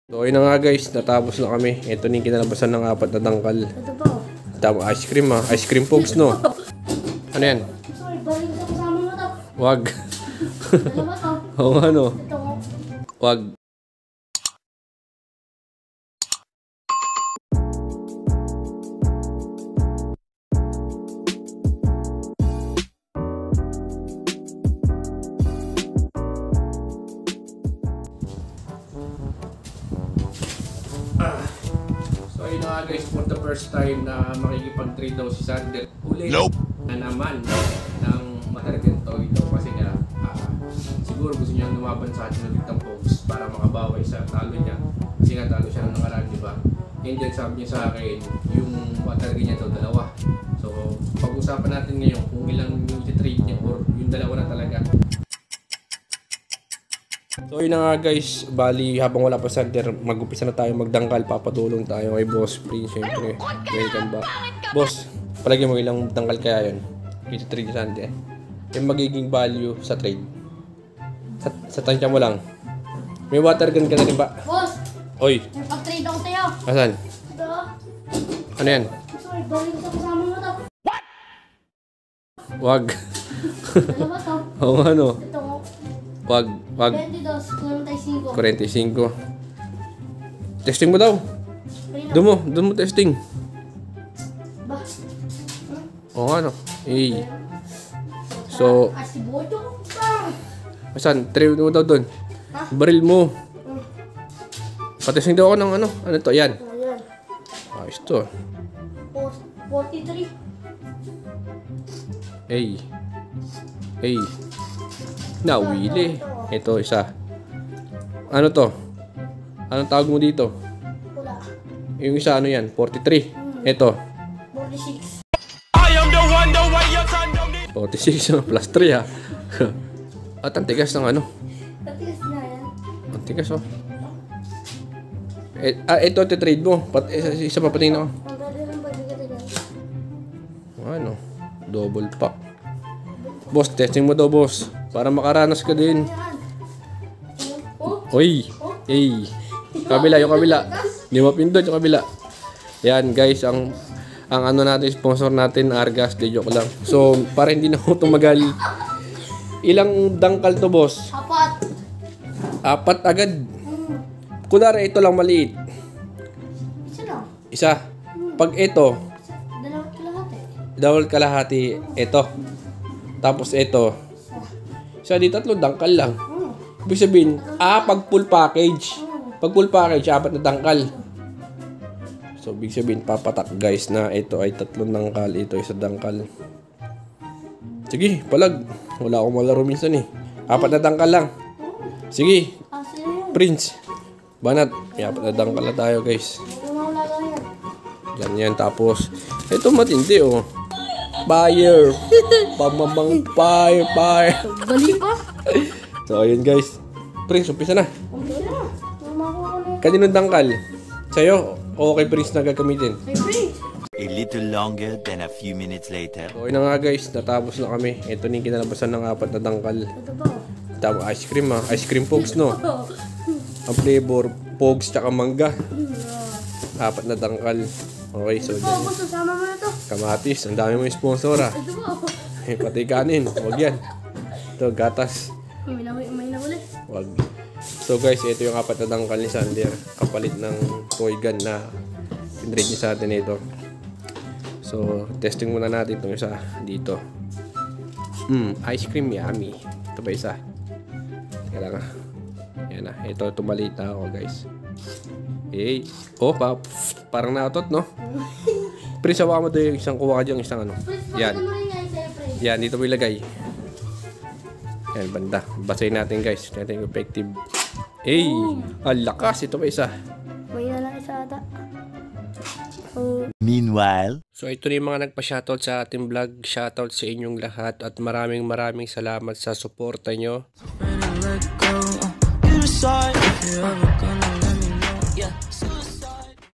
So ayun na nga guys, natapos na kami. Ito na yung kinalabasan ng 4 na dangkal. Ito po. Tama, ice cream ha. Ice cream pogs no. Ano yan? Sorry, balik sa kasama mo to. Wag. Dalawa to. Oo nga no. Ito ko. Wag. So ayun na nga guys, for the first time na makikipag-trade daw si Sander ulit na naman ng Matargan Toydo kasi nga siguro gusto niyang lumaban sa atin ng Ligtang Pogs para makabawi sa talo niya kasi nga talo siya ng nakaraan, di ba? And then sabi niya sa akin yung Matargan niya daw dalawa. So pag-usapan natin ngayon kung ilang yung i-trade niya or yung dalawa na talaga. So yun na nga guys, bali habang wala pa Sander, mag-upisa na tayo magdangkal, papatulong tayo kay Boss Prince, syempre. Welcome back. Boss, palagi mo ilang dangkal kaya yun? Yung trade Sander. Yung magiging value sa trade. Sa tansya mo lang. May water gun ka na rin ba? Boss! Oy! May pag-trade ako sa'yo. Asan? Ito. Ano yan? Sorry, balik sa kasama mo to. Wag. Dalawa to. Oo nga no. Ito ko. Wag. 22, 45. 45. Testing mo daw. Doon mo testing. Ba? Oo nga no. Eh. So, Asiboto. asan? Try mo daw doon. Ha? Baril mo. Patesting daw ako ng ano. Ano to? Yan. Ayan. Ayos to. 43. Hey. Hey. Nawili. Ito isa. Ano to? Anong tawag mo dito? Wala. Yung isa ano yan? 43. Ito. 46. 46 plus 3 ha. At ang tigas ng ano. Katigas na yan. Ang tigas oh. Ito trade mo. Isa pa patingin ako. Ang ganda ng pagbigat yan. Ano? Double pack. Boss, testing mo daw boss. Para makaranas ka din. Ayan. Oh. Oy! Hey! Kabila, yung kabila. Hindi mapindot yung kabila. Yan guys, ang ano natin, sponsor natin, Argas. Di joke lang. So, para hindi na ako tumagal. Ilang dangkal to boss? 4. 4 agad. Kunwari, ito lang maliit. Isa lang. Isa. Pag ito, Dalawat kalahati. dawal kalahati, ito. Tapos ito. Isa di 3 dangkal lang. Ibig sabihin, pag full package. Pag full package, 4 na dangkal. So, ibig sabihin, papatak guys na ito ay 3 dangkal, ito ay 1 dangkal. Sige, palag. Wala akong malaro minsan eh. 4 na dangkal lang. Sige, Kasi Prince. Banat, may 4 na dangkal na tayo guys. wala lang yan. Ganyan, tapos, ito matindi oh. Fire. Pamamang fire. Bali pa. So, ayun guys. Prince, umpisa na. Okay na. Makuha ko na. Kaninong dangkal? Sa'yo o kay Prince na gagamitin? Hey, Prince. A little longer than a few minutes later. So, ayun na nga guys. Natapos na kami. Ito na yung kinalabasan ng 4 na dangkal. Ito po. Tama, ice cream ha. Ice cream pogs no. Ang flavor, pogs tsaka mangga. 4 na dangkal. Okay, so Ito po, dyan. boss. Sama mo na to. Kamatis. Ang dami mo yung sponsor ha. Ito po. Pati kanin. Huwag yan. Ito, gatas. May nahuli. Wag. So guys, ito yung 4 na dangkal ni Sander. Kapalit ng toy gun na pinrate niya sa atin ito. So, testing muna natin itong isa dito. Ice cream yummy. Ito ba isa? Teka lang ah. Yan na. Ito, tumaliit na ako guys. Hey. Oh, parang nautot no? Prince, hawa mo doon yung isang kuha ka dyan, isang ano. Yan. Ito mo rin nga sa'yo, Prince. Yan, dito mo ilagay. Yan, banda. Basahin natin guys. Natin yung effective. Hey! Ang lakas. Ito pa isa. May na lang isa ata. Meanwhile, So, ito na yung mga nagpa-shoutout sa ating vlog. Shoutout sa inyong lahat. At maraming salamat sa suporta nyo. Ready to let go. You decide if you're ever gonna